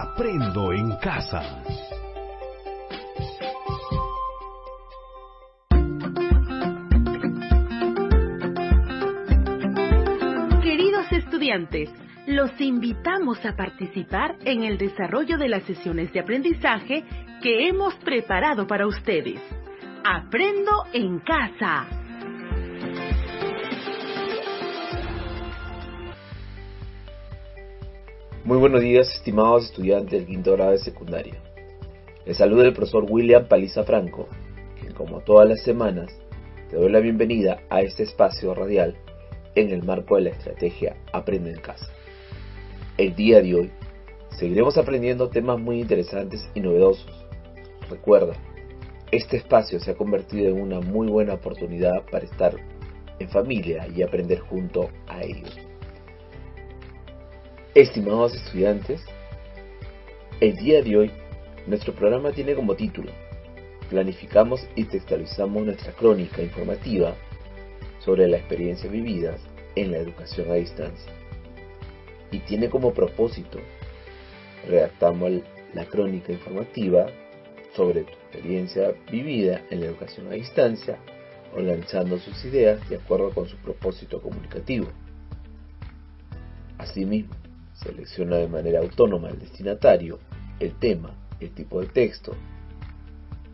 Aprendo en casa. Queridos estudiantes, los invitamos a participar en el desarrollo de las sesiones de aprendizaje que hemos preparado para ustedes. Aprendo en casa. Muy buenos días, estimados estudiantes del quinto grado de secundaria. Les saluda el profesor William Paliza Franco, quien como todas las semanas te doy la bienvenida a este espacio radial en el marco de la estrategia Aprende en Casa. El día de hoy seguiremos aprendiendo temas muy interesantes y novedosos. Recuerda, este espacio se ha convertido en una muy buena oportunidad para estar en familia y aprender junto a ellos. Estimados estudiantes, el día de hoy nuestro programa tiene como título: Planificamos y textualizamos nuestra crónica informativa sobre las experiencias vividas en la educación a distancia. Y tiene como propósito: redactamos la crónica informativa sobre tu experiencia vivida en la educación a distancia, organizando sus ideas de acuerdo con su propósito comunicativo. Asimismo, selecciona de manera autónoma el destinatario, el tema, el tipo de texto,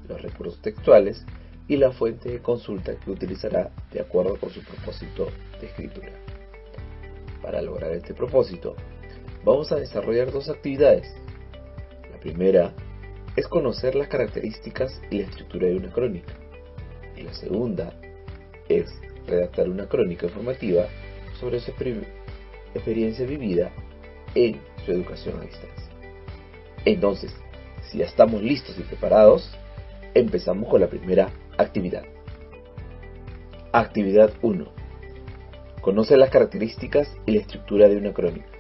los recursos textuales y la fuente de consulta que utilizará de acuerdo con su propósito de escritura. Para lograr este propósito, vamos a desarrollar dos actividades. La primera es conocer las características y la estructura de una crónica. Y la segunda es redactar una crónica informativa sobre su experiencia vivida en su educación a distancia. Entonces, si ya estamos listos y preparados, empezamos con la primera actividad. Actividad 1. Conoce las características y la estructura de una crónica.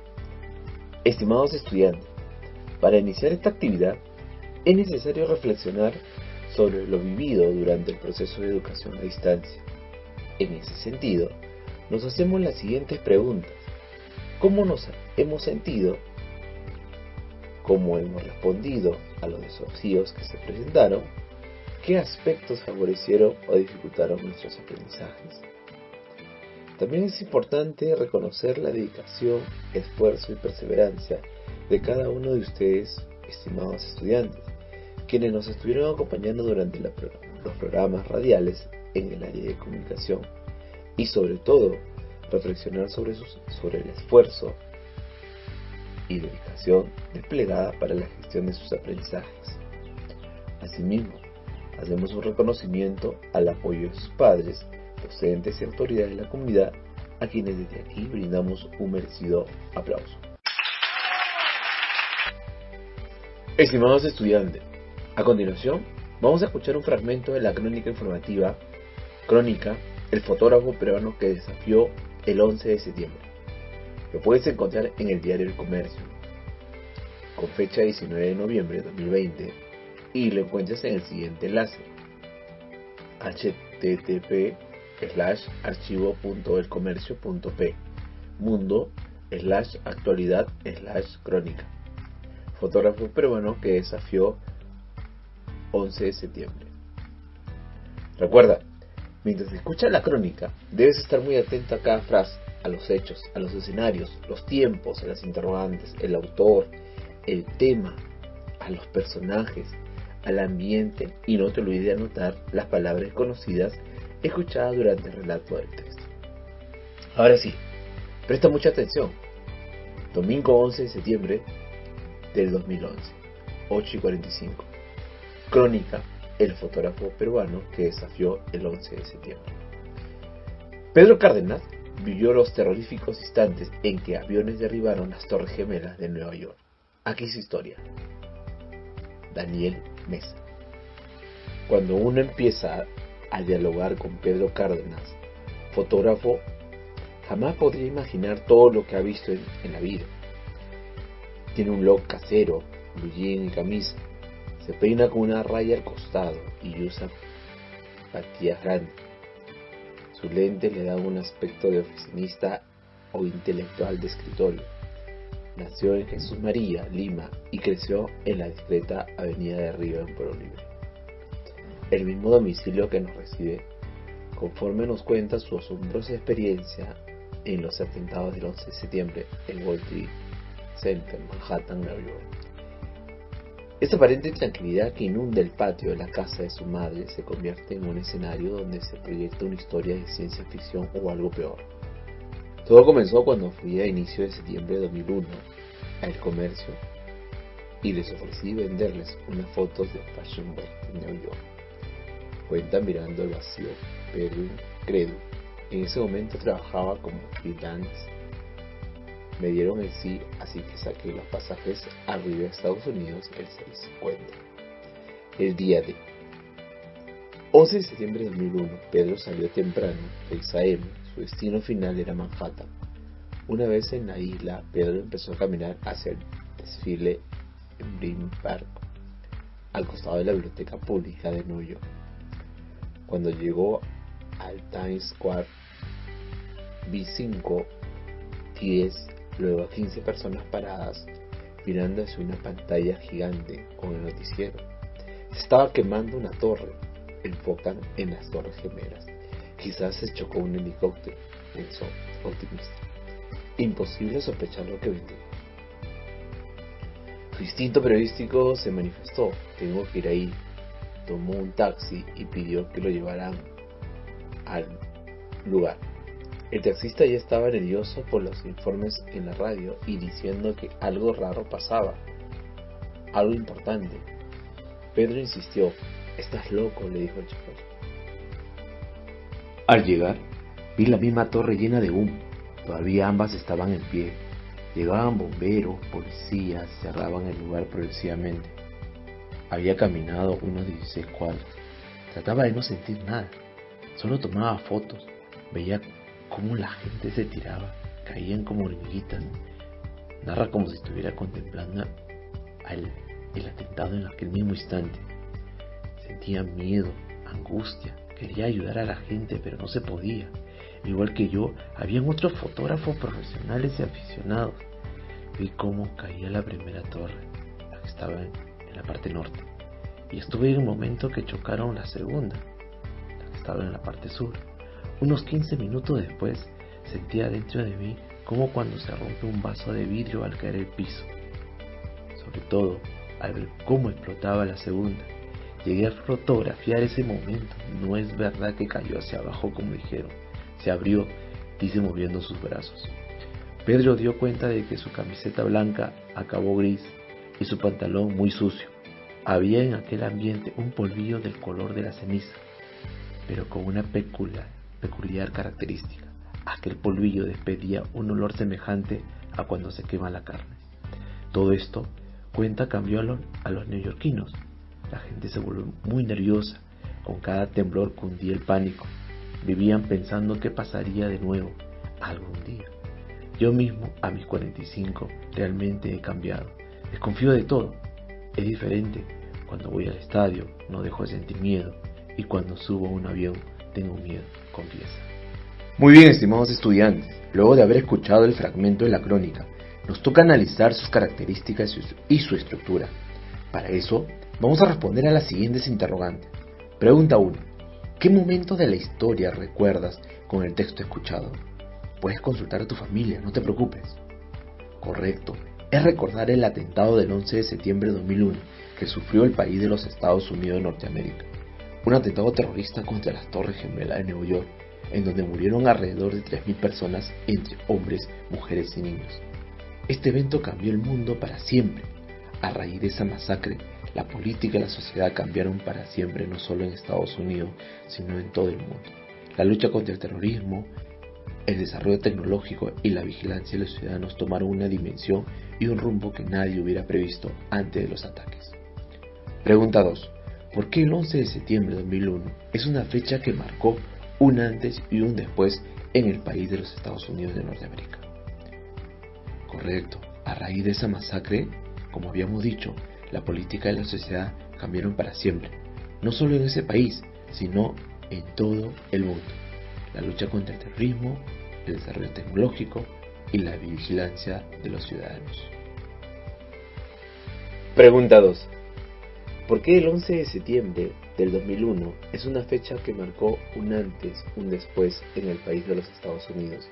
Estimados estudiantes, para iniciar esta actividad es necesario reflexionar sobre lo vivido durante el proceso de educación a distancia. En ese sentido, nos hacemos las siguientes preguntas: ¿cómo nos hemos sentido? ¿Cómo hemos respondido a los desafíos que se presentaron? ¿Qué aspectos favorecieron o dificultaron nuestros aprendizajes? También es importante reconocer la dedicación, esfuerzo y perseverancia de cada uno de ustedes, estimados estudiantes, quienes nos estuvieron acompañando durante los programas radiales en el área de comunicación, y sobre todo reflexionar sobre el esfuerzo y dedicación desplegada para la gestión de sus aprendizajes. Asimismo, hacemos un reconocimiento al apoyo de sus padres, docentes y autoridades de la comunidad, a quienes desde aquí brindamos un merecido aplauso. Estimados estudiantes, a continuación vamos a escuchar un fragmento de la crónica informativa Crónica, el fotógrafo peruano que desafió el 11 de septiembre. Lo puedes encontrar en el diario El Comercio, con fecha 19 de noviembre de 2020, y lo encuentras en el siguiente enlace: http://archivo.elcomercio.p mundo/actualidad/crónica. Fotógrafo peruano que desafió 11 de septiembre. Recuerda, mientras escuchas la crónica, debes estar muy atento a cada frase, a los hechos, a los escenarios, los tiempos, a las interrogantes, el autor, el tema, a los personajes, al ambiente, y no te olvides de anotar las palabras conocidas escuchadas durante el relato del texto. Ahora sí, presta mucha atención. Domingo 11 de septiembre del 2011, 8:45. Crónica, el fotógrafo peruano que desafió el 11 de septiembre. Pedro Cárdenas vivió los terroríficos instantes en que aviones derribaron las Torres Gemelas de Nueva York. Aquí su historia. Daniel Mesa. Cuando uno empieza a dialogar con Pedro Cárdenas, fotógrafo, jamás podría imaginar todo lo que ha visto en la vida. Tiene un look casero, blue jean y camisa. Se peina con una raya al costado y usa patillas grandes. Sus lentes le dan un aspecto de oficinista o intelectual de escritorio. Nació en Jesús María, Lima, y creció en la discreta Avenida de Río en Pueblo Libre, el mismo domicilio que nos recibe, conforme nos cuenta su asombrosa experiencia en los atentados del 11 de septiembre en World Trade Center, Manhattan, Nueva York. Esta aparente tranquilidad que inunda el patio de la casa de su madre se convierte en un escenario donde se proyecta una historia de ciencia ficción o algo peor. Todo comenzó cuando fui a inicio de septiembre de 2001 al comercio y les ofrecí venderles unas fotos de Fashion Week en Nueva York. Cuenta mirando el vacío, pero incrédulo. En ese momento trabajaba como freelance. Me dieron el sí, así que saqué los pasajes arriba de Estados Unidos el 6:50. El día de 11 de septiembre de 2001, Pedro salió temprano, 6 a.m., su destino final era Manhattan. Una vez en la isla, Pedro empezó a caminar hacia el desfile en Bryant Park, al costado de la Biblioteca Pública de Nueva York. Cuando llegó al Times Square, vi 5, 10, luego a 15 personas paradas mirando hacia una pantalla gigante con el noticiero. Se estaba quemando una torre. Enfocan en las Torres Gemelas. Quizás se chocó un helicóptero, pensó optimista. Imposible sospechar lo que vendría. Su instinto periodístico se manifestó. Tengo que ir ahí. Tomó un taxi y pidió que lo llevaran al lugar. El taxista ya estaba nervioso por los informes en la radio y diciendo que algo raro pasaba, algo importante. Pedro insistió. «Estás loco», le dijo el chofer. Al llegar, vi la misma torre llena de humo. Todavía ambas estaban en pie. Llegaban bomberos, policías, cerraban el lugar progresivamente. Había caminado unos 16 cuadras. Trataba de no sentir nada. Solo tomaba fotos. Veía cómo la gente se tiraba, caían como hormiguitas. Narra como si estuviera contemplando el atentado en aquel mismo instante. Sentía miedo, angustia, quería ayudar a la gente, pero no se podía. Igual que yo, habían otros fotógrafos profesionales y aficionados. Vi cómo caía la primera torre, la que estaba en la parte norte, y estuve en un momento que chocaron la segunda, la que estaba en la parte sur. Unos 15 minutos después, sentía dentro de mí como cuando se rompe un vaso de vidrio al caer el piso. Sobre todo, al ver cómo explotaba la segunda. Llegué a fotografiar ese momento. No es verdad que cayó hacia abajo como dijeron. Se abrió, dice moviendo sus brazos. Pedro dio cuenta de que su camiseta blanca acabó gris y su pantalón muy sucio. Había en aquel ambiente un polvillo del color de la ceniza, pero con una peculiar característica. Aquel polvillo despedía un olor semejante a cuando se quema la carne. Todo esto, cuenta, cambió a los neoyorquinos. La gente se volvió muy nerviosa. Con cada temblor cundía el pánico. Vivían pensando qué pasaría de nuevo algún día. Yo mismo, a mis 45, realmente he cambiado. Desconfío de todo. Es diferente. Cuando voy al estadio, no dejo de sentir miedo. Y cuando subo a un avión, tengo miedo, confiesa. Muy bien, estimados estudiantes. Luego de haber escuchado el fragmento de la crónica, nos toca analizar sus características y su estructura. Para eso, vamos a responder a las siguientes interrogantes. Pregunta 1. ¿Qué momento de la historia recuerdas con el texto escuchado? Puedes consultar a tu familia, no te preocupes. Correcto, es recordar el atentado del 11 de septiembre de 2001 que sufrió el país de los Estados Unidos de Norteamérica. Un atentado terrorista contra las Torres Gemelas de Nueva York, en donde murieron alrededor de 3.000 personas entre hombres, mujeres y niños. Este evento cambió el mundo para siempre. A raíz de esa masacre, la política y la sociedad cambiaron para siempre, no solo en Estados Unidos, sino en todo el mundo. La lucha contra el terrorismo, el desarrollo tecnológico y la vigilancia de los ciudadanos tomaron una dimensión y un rumbo que nadie hubiera previsto antes de los ataques. Pregunta 2. ¿Por qué el 11 de septiembre de 2001 es una fecha que marcó un antes y un después en el país de los Estados Unidos de Norteamérica? Correcto, a raíz de esa masacre, como habíamos dicho, la política y la sociedad cambiaron para siempre, no solo en ese país, sino en todo el mundo. La lucha contra el terrorismo, el desarrollo tecnológico, y la vigilancia de los ciudadanos. Pregunta 2. ¿Por qué el 11 de septiembre del 2001 es una fecha que marcó un antes, un después en el país de los Estados Unidos?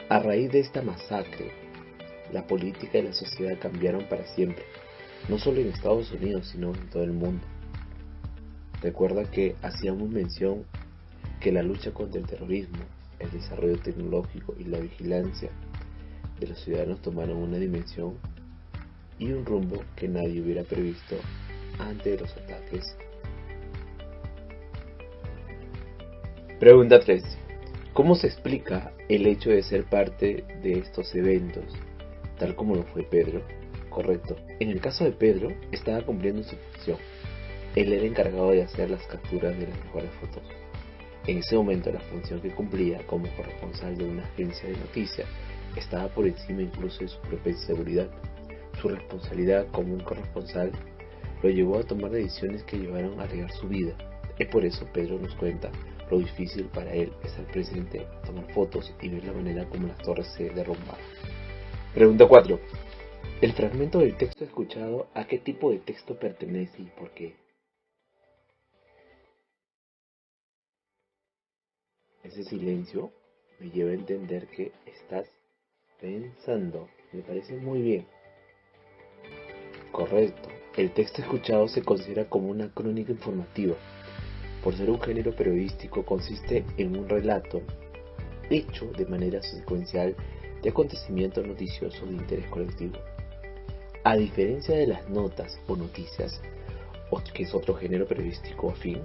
A raíz de esta masacre, la política y la sociedad cambiaron para siempre, no solo en Estados Unidos, sino en todo el mundo. Recuerda que hacíamos mención que la lucha contra el terrorismo, el desarrollo tecnológico y la vigilancia de los ciudadanos tomaron una dimensión y un rumbo que nadie hubiera previsto antes de los ataques. Pregunta 3. ¿Cómo se explica el hecho de ser parte de estos eventos, tal como lo fue Pedro? Correcto. En el caso de Pedro, estaba cumpliendo su función. Él era encargado de hacer las capturas de las mejores fotos. En ese momento, la función que cumplía como corresponsal de una agencia de noticias estaba por encima incluso de su propia seguridad. Su responsabilidad como un corresponsal lo llevó a tomar decisiones que llevaron a arriesgar su vida. Es por eso Pedro nos cuenta lo difícil para él estar presente, tomar fotos y ver la manera como las torres se derrumbaban. Pregunta 4. El fragmento del texto escuchado, ¿a qué tipo de texto pertenece y por qué? Ese silencio me lleva a entender que estás pensando. Me parece muy bien. Correcto. El texto escuchado se considera como una crónica informativa. Por ser un género periodístico, consiste en un relato hecho de manera secuencial de acontecimientos noticiosos de interés colectivo. A diferencia de las notas o noticias, que es otro género periodístico afín,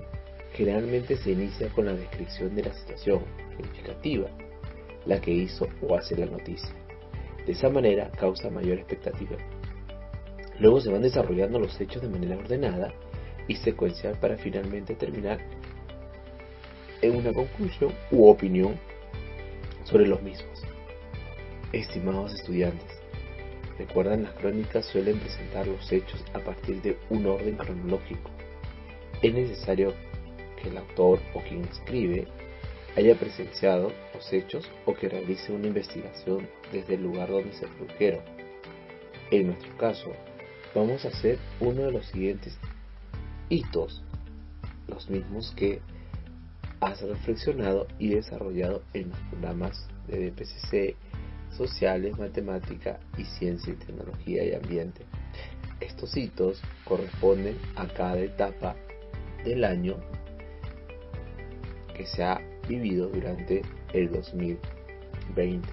generalmente se inicia con la descripción de la situación significativa, la que hizo o hace la noticia. De esa manera causa mayor expectativa. Luego se van desarrollando los hechos de manera ordenada y secuencial para finalmente terminar en una conclusión u opinión sobre los mismos. Estimados estudiantes, recuerdan, las crónicas suelen presentar los hechos a partir de un orden cronológico. Es necesario que el autor o quien escribe haya presenciado los hechos o que realice una investigación desde el lugar donde se produjeron. En nuestro caso, vamos a hacer uno de los siguientes hitos, los mismos que has reflexionado y desarrollado en los programas de DPCC, Sociales, Matemática y Ciencia y Tecnología y Ambiente. Estos hitos corresponden a cada etapa del año que se ha vivido durante el 2020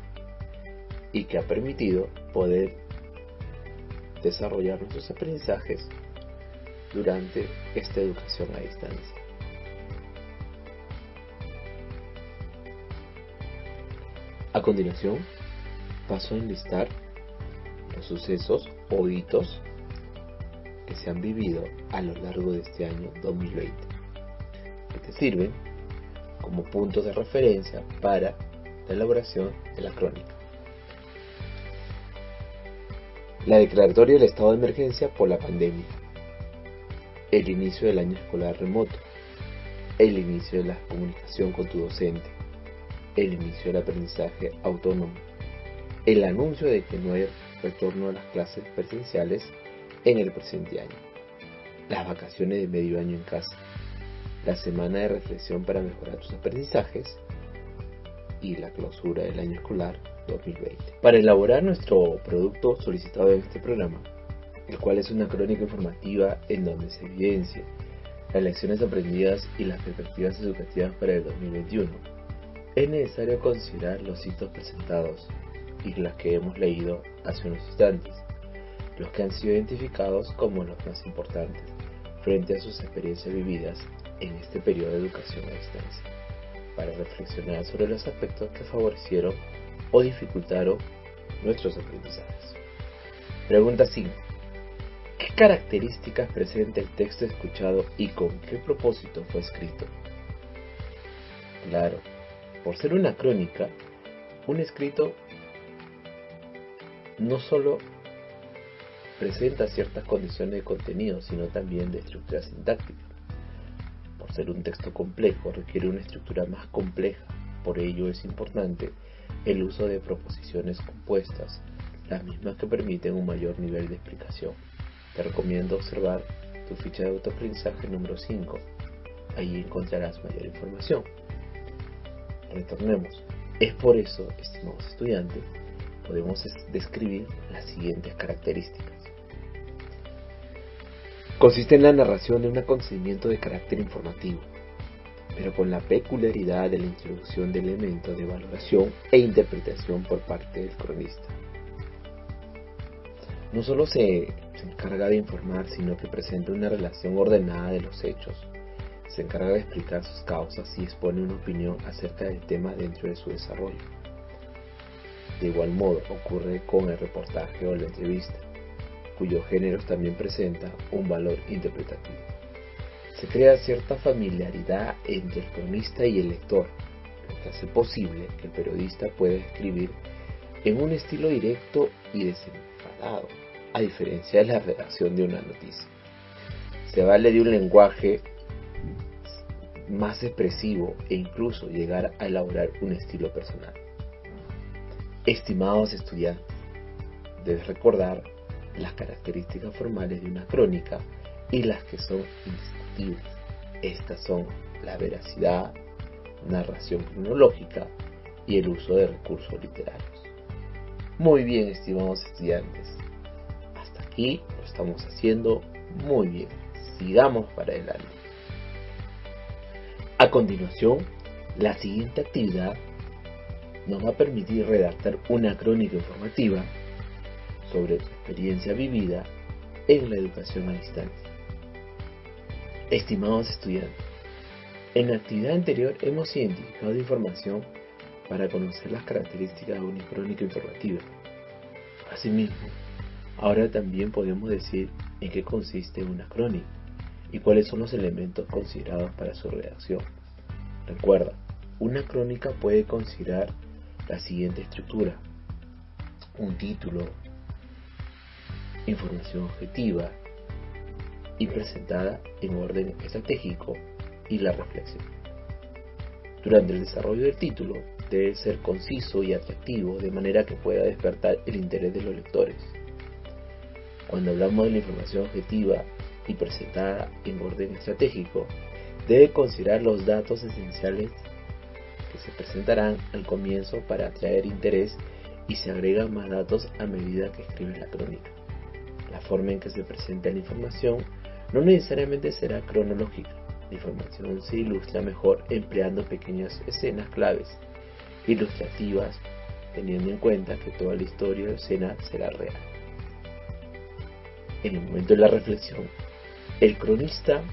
y que ha permitido poder desarrollar nuestros aprendizajes durante esta educación a distancia. A continuación, paso a enlistar los sucesos o hitos que se han vivido a lo largo de este año 2020, que te sirven como puntos de referencia para la elaboración de la crónica. La declaratoria del estado de emergencia por la pandemia, el inicio del año escolar remoto, el inicio de la comunicación con tu docente, el inicio del aprendizaje autónomo, el anuncio de que no hay retorno a las clases presenciales en el presente año, las vacaciones de medio año en casa, la semana de reflexión para mejorar tus aprendizajes y la clausura del año escolar 2020. Para elaborar nuestro producto solicitado en este programa, el cual es una crónica informativa en donde se evidencia las lecciones aprendidas y las perspectivas educativas para el 2021, es necesario considerar los hitos presentados y las que hemos leído hace unos instantes, los que han sido identificados como los más importantes frente a sus experiencias vividas en este periodo de educación a distancia, para reflexionar sobre los aspectos que favorecieron o dificultaron nuestros aprendizajes. Pregunta 5. ¿Qué características presenta el texto escuchado y con qué propósito fue escrito? Claro, por ser una crónica, un escrito no solo presenta ciertas condiciones de contenido, sino también de estructura sintáctica. Por ser un texto complejo, requiere una estructura más compleja. Por ello es importante el uso de proposiciones compuestas, las mismas que permiten un mayor nivel de explicación. Te recomiendo observar tu ficha de autoaprendizaje número 5. Allí encontrarás mayor información. Retornemos. Es por eso, estimados estudiantes, podemos describir las siguientes características. Consiste en la narración de un acontecimiento de carácter informativo, pero con la peculiaridad de la introducción de elementos de valoración e interpretación por parte del cronista. No solo se encarga de informar, sino que presenta una relación ordenada de los hechos. Se encarga de explicar sus causas y expone una opinión acerca del tema dentro de su desarrollo. De igual modo ocurre con el reportaje o la entrevista, cuyos géneros también presenta un valor interpretativo. Se crea cierta familiaridad entre el cronista y el lector, lo que hace posible que el periodista pueda escribir en un estilo directo y desenfadado, a diferencia de la redacción de una noticia. Se vale de un lenguaje más expresivo e incluso llegar a elaborar un estilo personal. Estimados estudiantes, debes recordar las características formales de una crónica y las que son indiscutibles. Estas son la veracidad, narración cronológica y el uso de recursos literarios. Muy bien, estimados estudiantes, hasta aquí lo estamos haciendo muy bien. Sigamos para adelante. A continuación, la siguiente actividad nos va a permitir redactar una crónica informativa sobre tu experiencia vivida en la educación a distancia. Estimados estudiantes, en la actividad anterior hemos identificado información para conocer las características de una crónica informativa. Asimismo, ahora también podemos decir en qué consiste una crónica y cuáles son los elementos considerados para su redacción. Recuerda, una crónica puede considerar la siguiente estructura: un título, información objetiva y presentada en orden estratégico, y la reflexión. Durante el desarrollo del título debe ser conciso y atractivo de manera que pueda despertar el interés de los lectores. Cuando hablamos de la información objetiva y presentada en orden estratégico, debe considerar los datos esenciales que se presentarán al comienzo para atraer interés, y se agregan más datos a medida que escribe la crónica. La forma en que se presenta la información no necesariamente será cronológica. La información se ilustra mejor empleando pequeñas escenas claves ilustrativas, teniendo en cuenta que toda la historia o escena será real. En el momento de la reflexión, el cronista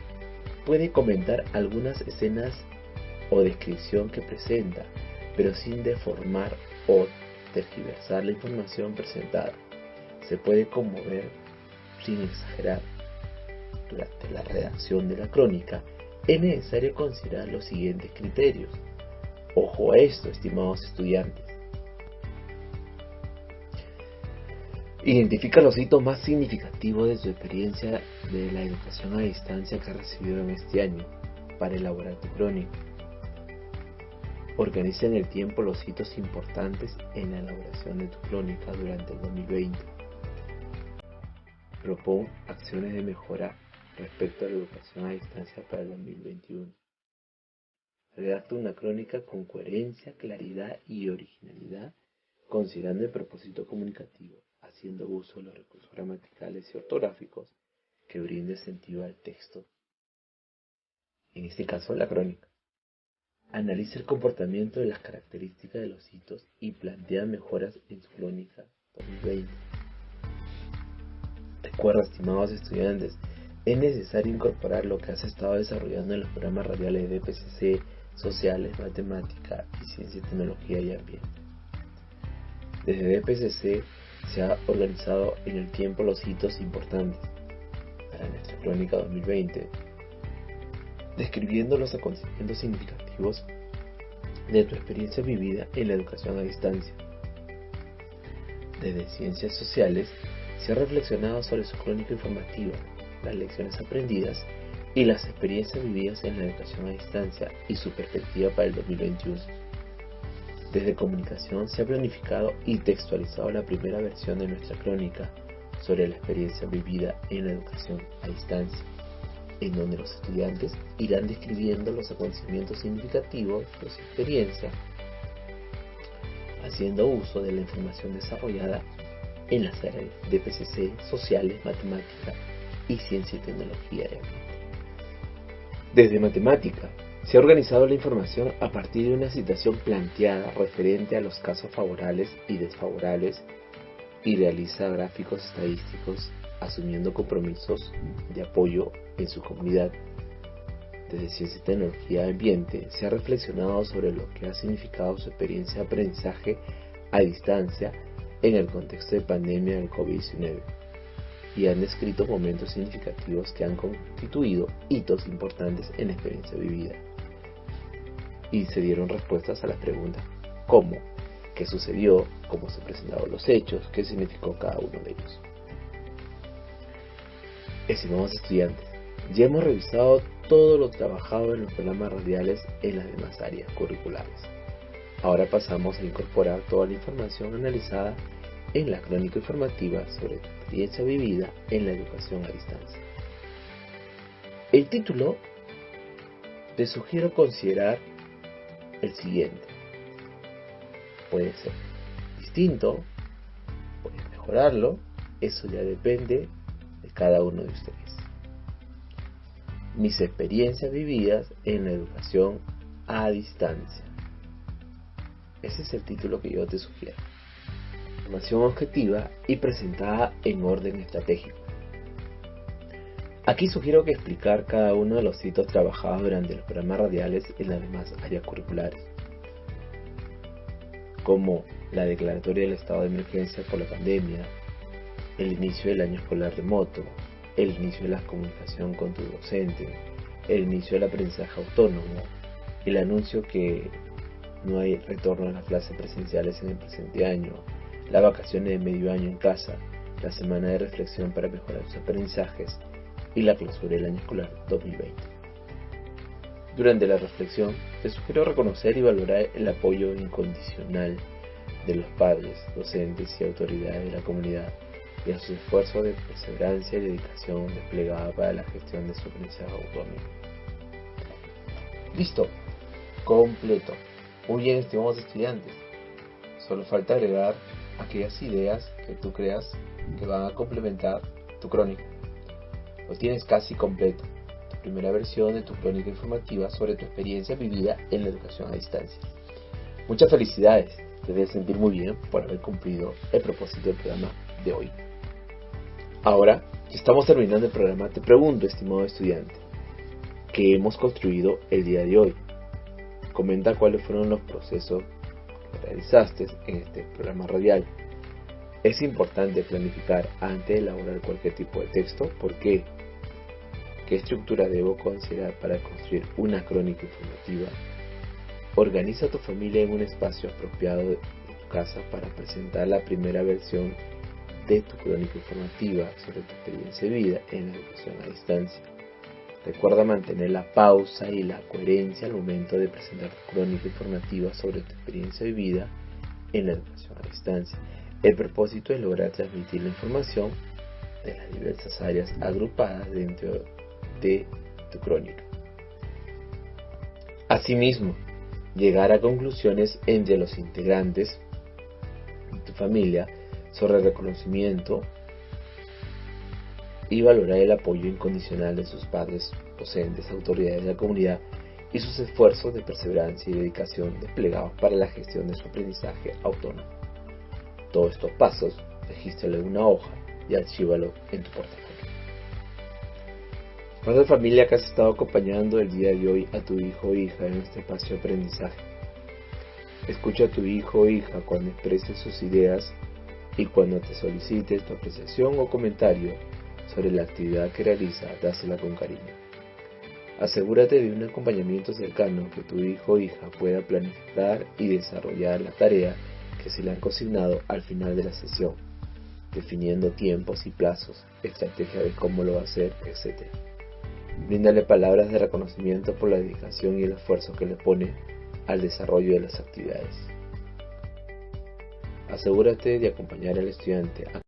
puede comentar algunas escenas o descripción que presenta, pero sin deformar o tergiversar la información presentada. Se puede conmover sin exagerar. Durante la redacción de la crónica es necesario considerar los siguientes criterios. Ojo a esto, estimados estudiantes. Identifica los hitos más significativos de su experiencia de la educación a distancia que recibieron este año para elaborar tu crónica. Organiza en el tiempo los hitos importantes en la elaboración de tu crónica durante el 2020. Propon acciones de mejora respecto a la educación a distancia para el 2021. Redacta una crónica con coherencia, claridad y originalidad, considerando el propósito comunicativo, haciendo uso de los recursos gramaticales y ortográficos que brinden sentido al texto. En este caso, la crónica. Analiza el comportamiento de las características de los hitos y plantea mejoras en su crónica 2020. Recuerda, estimados estudiantes, es necesario incorporar lo que has estado desarrollando en los programas radiales de PCC, sociales, matemática y ciencia, tecnología y ambiente. Desde DPCC se ha organizado en el tiempo los hitos importantes para nuestra crónica 2020, describiendo los acontecimientos significativos de tu experiencia vivida en la educación a distancia. Desde Ciencias Sociales se ha reflexionado sobre su crónica informativa, las lecciones aprendidas y las experiencias vividas en la educación a distancia y su perspectiva para el 2021. Desde Comunicación se ha planificado y textualizado la primera versión de nuestra crónica sobre la experiencia vivida en la educación a distancia, en donde los estudiantes irán describiendo los acontecimientos significativos de su experiencia, haciendo uso de la información desarrollada en las áreas de PCC, Sociales, Matemática y Ciencia y Tecnología. Desde Matemática se ha organizado la información a partir de una situación planteada referente a los casos favorables y desfavorables y realiza gráficos estadísticos asumiendo compromisos de apoyo en su comunidad. Desde Ciencia y Tecnología Ambiente se ha reflexionado sobre lo que ha significado su experiencia de aprendizaje a distancia en el contexto de pandemia del COVID-19 y han descrito momentos significativos que han constituido hitos importantes en la experiencia vivida. Y se dieron respuestas a las preguntas ¿cómo?, ¿qué sucedió?, ¿cómo se presentaron los hechos?, ¿qué significó cada uno de ellos? Estimados estudiantes, ya hemos revisado todo lo trabajado en los programas radiales en las demás áreas curriculares. Ahora pasamos a incorporar toda la información analizada en la crónica informativa sobre tu experiencia vivida en la educación a distancia. El título te sugiero considerar el siguiente. Puede ser distinto, puedes mejorarlo, eso ya depende de cada uno de ustedes. Mis experiencias vividas en la educación a distancia. Ese es el título que yo te sugiero. Información objetiva y presentada en orden estratégico. Aquí sugiero que explicar cada uno de los hitos trabajados durante los programas radiales en las demás áreas curriculares, como la declaratoria del estado de emergencia por la pandemia, el inicio del año escolar remoto, el inicio de la comunicación con tu docente, el inicio del aprendizaje autónomo, el anuncio que no hay retorno a las clases presenciales en el presente año, las vacaciones de medio año en casa, la semana de reflexión para mejorar sus aprendizajes y la clausura del año escolar 2020. Durante la reflexión, te sugiero reconocer y valorar el apoyo incondicional de los padres, docentes y autoridades de la comunidad y a sus esfuerzos de perseverancia y dedicación desplegada para la gestión de su aprendizaje autónomo. Listo, completo. Muy bien, estimados estudiantes. Solo falta agregar aquellas ideas que tú creas que van a complementar tu crónica. Lo tienes casi completo. Tu primera versión de tu crónica informativa sobre tu experiencia vivida en la educación a distancia. Muchas felicidades. Te debes sentir muy bien por haber cumplido el propósito del programa de hoy. Ahora que estamos terminando el programa, te pregunto, estimado estudiante, ¿qué hemos construido el día de hoy? Comenta cuáles fueron los procesos que realizaste en este programa radial. Es importante planificar antes de elaborar cualquier tipo de texto. ¿Por qué? ¿Qué estructura debo considerar para construir una crónica informativa? Organiza a tu familia en un espacio apropiado de tu casa para presentar la primera versión de tu crónica informativa sobre tu experiencia de vida en la educación a distancia. Recuerda mantener la pausa y la coherencia al momento de presentar tu crónica informativa sobre tu experiencia de vida en la educación a distancia. El propósito es lograr transmitir la información de las diversas áreas agrupadas dentro de tu crónica. Asimismo, llegar a conclusiones entre los integrantes de tu familia sobre el reconocimiento y valorar el apoyo incondicional de sus padres, docentes, autoridades de la comunidad y sus esfuerzos de perseverancia y dedicación desplegados para la gestión de su aprendizaje autónomo. Todos estos pasos, regístralo en una hoja y archívalo en tu portafolio. Padre de familia que has estado acompañando el día de hoy a tu hijo o hija en este espacio de aprendizaje. Escucha a tu hijo o hija cuando exprese sus ideas y cuando te solicite tu apreciación o comentario sobre la actividad que realiza, dásela con cariño. Asegúrate de un acompañamiento cercano que tu hijo o hija pueda planificar y desarrollar la tarea que se le han consignado al final de la sesión, definiendo tiempos y plazos, estrategia de cómo lo va a hacer, etc. Bríndale palabras de reconocimiento por la dedicación y el esfuerzo que le pone al desarrollo de las actividades. Asegúrate de acompañar al estudiante a